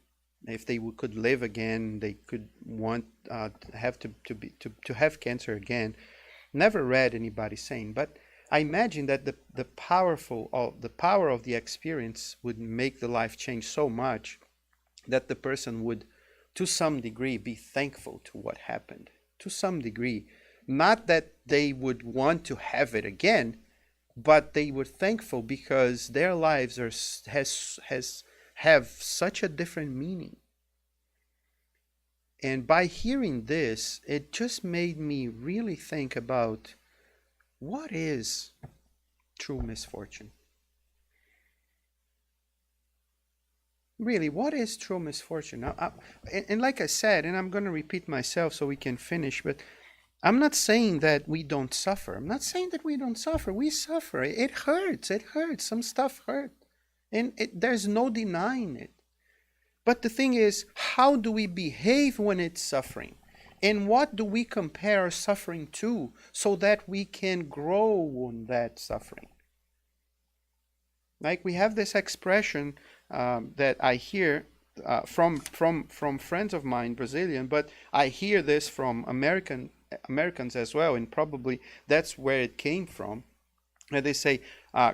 if they could live again, they could want to have cancer again. Never read anybody saying, but I imagine that the power of the experience would make the life change so much that the person would, to some degree, be thankful to what happened. To some degree, not that they would want to have it again, but they were thankful because their lives have such a different meaning. And by hearing this, it just made me really think about what is true misfortune. Really, what is true misfortune? Now, and like I said, and I'm going to repeat myself so we can finish, but I'm not saying that we don't suffer. I'm not saying that we don't suffer. We suffer. It hurts. It hurts. Some stuff hurt. And there's no denying it. But the thing is, how do we behave when it's suffering? And what do we compare our suffering to so that we can grow on that suffering? Like we have this expression that I hear from friends of mine, Brazilian, but I hear this from Americans as well, and probably that's where it came from. And they say,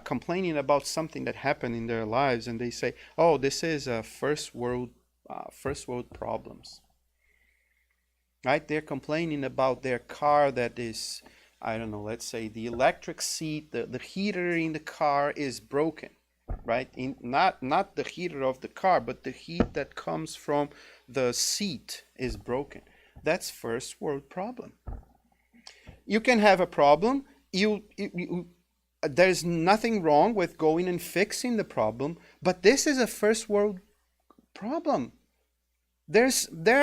complaining about something that happened in their lives, and they say, "Oh, this is first world problems." Right? They're complaining about their car that is, I don't know, let's say the electric seat, the heater in the car is broken. Right? Not the heater of the car, but the heat that comes from the seat is broken. That's first world problem. You can have a problem. There's nothing wrong with going and fixing the problem, but this is a first world problem. There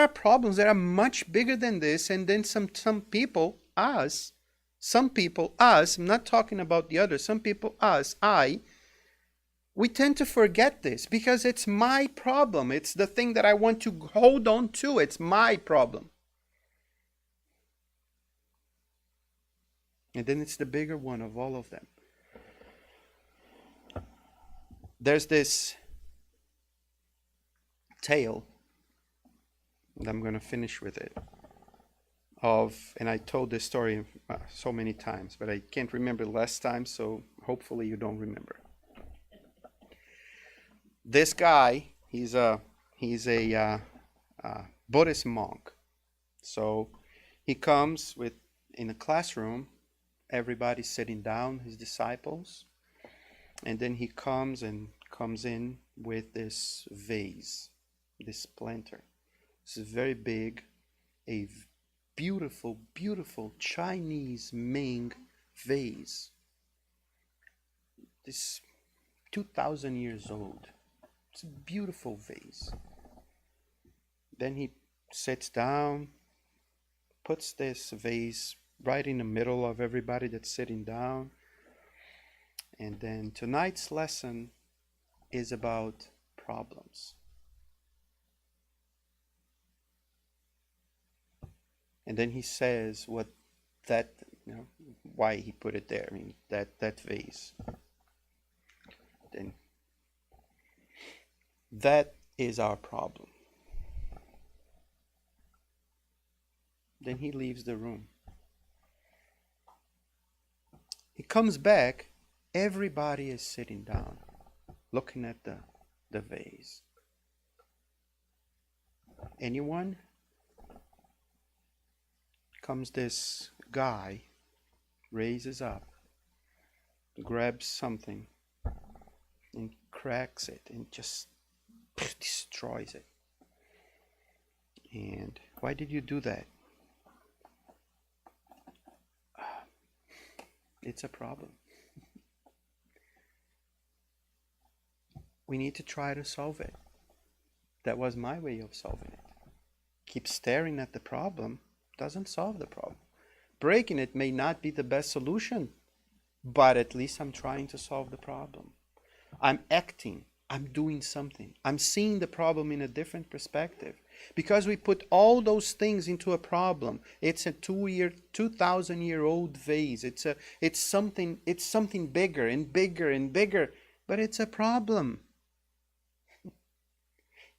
are problems that are much bigger than this, and then some people, us, I'm not talking about the others, some people, us, we tend to forget this because it's my problem. It's the thing that I want to hold on to. It's my problem. And then it's the bigger one of all of them. There's this tale, and I'm going to finish with it, and I told this story so many times, but I can't remember last time, so hopefully you don't remember. This guy, he's a Buddhist monk. So he comes in a classroom, everybody sitting down, his disciples, And then he comes in with this vase, this planter. This is very big, a beautiful, beautiful Chinese Ming vase. This 2,000 years old. It's a beautiful vase. Then he sits down, puts this vase right in the middle of everybody that's sitting down. And then tonight's lesson is about problems. And then he says what that, why he put it there. I mean, that vase. Then that is our problem. Then he leaves the room. He comes back, everybody is sitting down, looking at the vase. Anyone? Comes this guy, raises up, grabs something, and cracks it, and just destroys it. And why did you do that? It's a problem. We need to try to solve it. That was my way of solving it. Keep staring at the problem doesn't solve the problem. Breaking it may not be the best solution, but at least I'm trying to solve the problem. I'm acting. I'm doing something. I'm seeing the problem in a different perspective. Because we put all those things into a problem. It's a 2,000-year-old vase. It's something bigger and bigger and bigger, but it's a problem.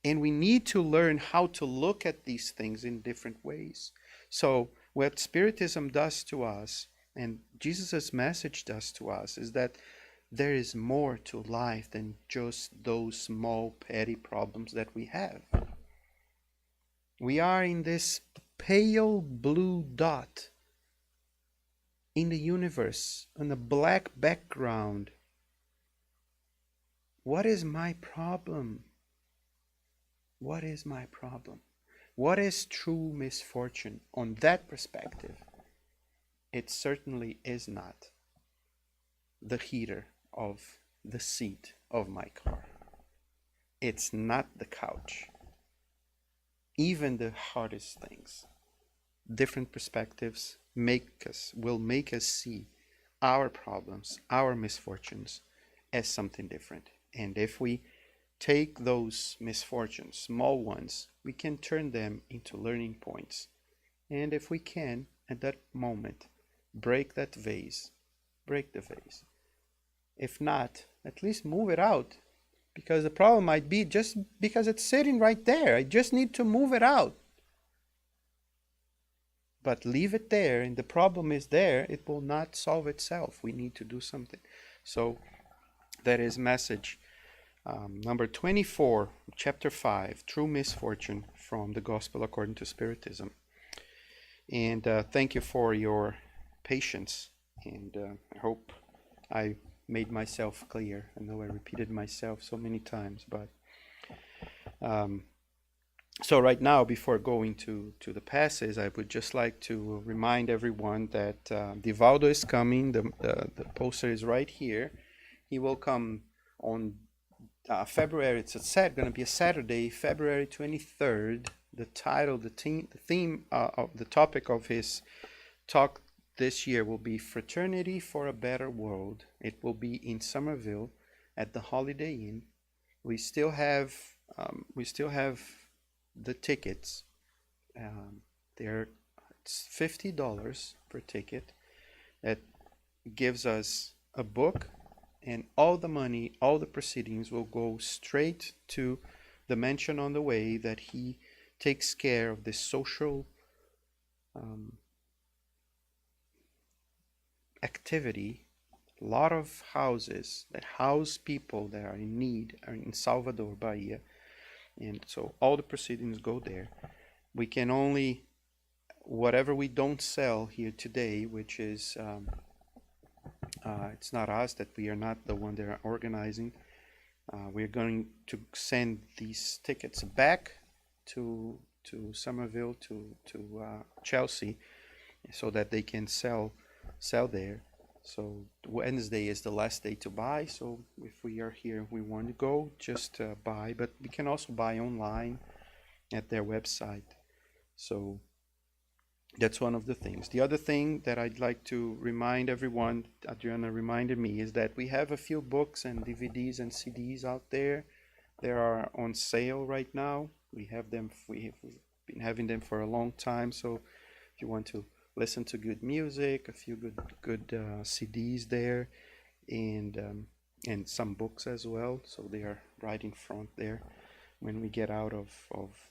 And we need to learn how to look at these things in different ways. So what Spiritism does to us, and Jesus' message does to us, is that there is more to life than just those small, petty problems that we have. We are in this pale blue dot in the universe, on a black background. What is my problem? What is my problem? What is true misfortune? On that perspective, it certainly is not the heater of the seat of my car. It's not the couch. Even the hardest things, different perspectives will make us see our problems, our misfortunes as something different. And if we take those misfortunes, small ones, we can turn them into learning points. And if we can, at that moment, break that vase, break the vase. If not, at least move it out. Because the problem might be just because it's sitting right there. I just need to move it out. But leave it there and the problem is there, it will not solve itself. We need to do something. So that is message number 24, chapter 5, True Misfortune from the Gospel According to Spiritism. And thank you for your patience. And I hope I made myself clear. I know I repeated myself so many times, but so right now, before going to the passes, I would just like to remind everyone that Divaldo is coming. The poster is right here. He will come on February. It's going to be a Saturday, February 23rd. The title, the theme, of the topic of his talk this year will be Fraternity for a Better World. It will be in Somerville at the Holiday Inn. We still have the tickets. It's $50 per ticket. That gives us a book, and all the money, all the proceedings will go straight to the Mansion on the Way, that he takes care of the social activity. A lot of houses that house people that are in need are in Salvador, Bahia, and so all the proceedings go there. We can only, whatever we don't sell here today, which is It's not us, that we are not the one that are organizing. We're going to send these tickets back to Somerville, to Chelsea, so that they can sell there. So Wednesday is the last day to buy. So if we are here, we want to go, just buy. But we can also buy online at their website. So that's one of the things. The other thing that I'd like to remind everyone, Adriana reminded me, is that we have a few books and DVDs and CDs out there. They are on sale right now. We've been having them for a long time. So if you want to listen to good music, a few good CDs there, and some books as well. So they are right in front there when we get out of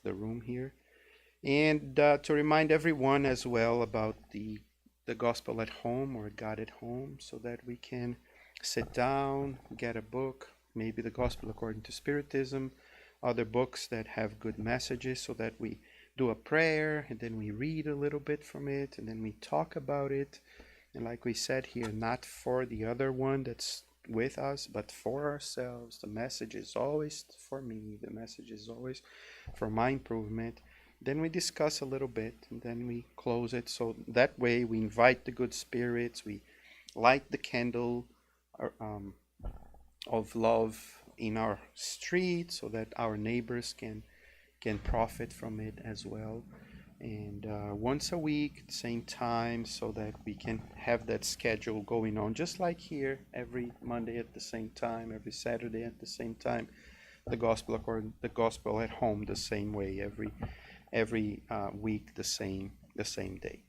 the room here. And to remind everyone as well about the gospel at home, or God at home, so that we can sit down, get a book, maybe the gospel according to Spiritism, other books that have good messages, so that we do a prayer and then we read a little bit from it and then we talk about it. And like we said here, not for the other one that's with us, but for ourselves. The message is always for me, the message is always for my improvement. Then we discuss a little bit and then we close it. So that way we invite the good spirits, we light the candle of love in our street, so that our neighbors can profit from it as well. And once a week, same time, so that we can have that schedule going on, just like here, every Monday at the same time, every Saturday at the same time. The gospel at home the same way, every week the same day.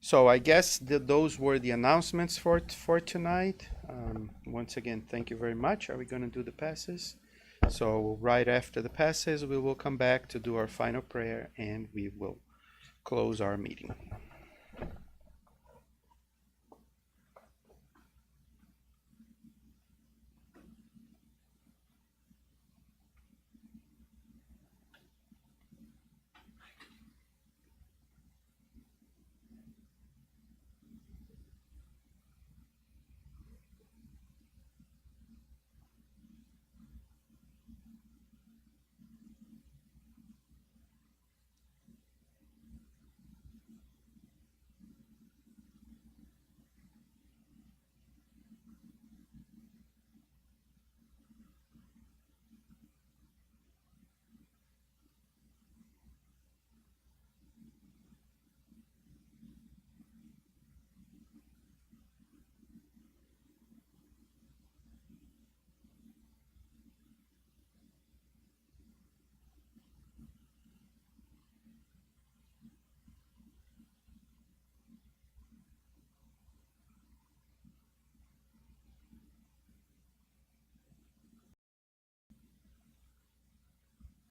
So I guess those were the announcements for tonight. Once again, thank you very much. Are we going to do the passes? So right after the passes, we will come back to do our final prayer and we will close our meeting.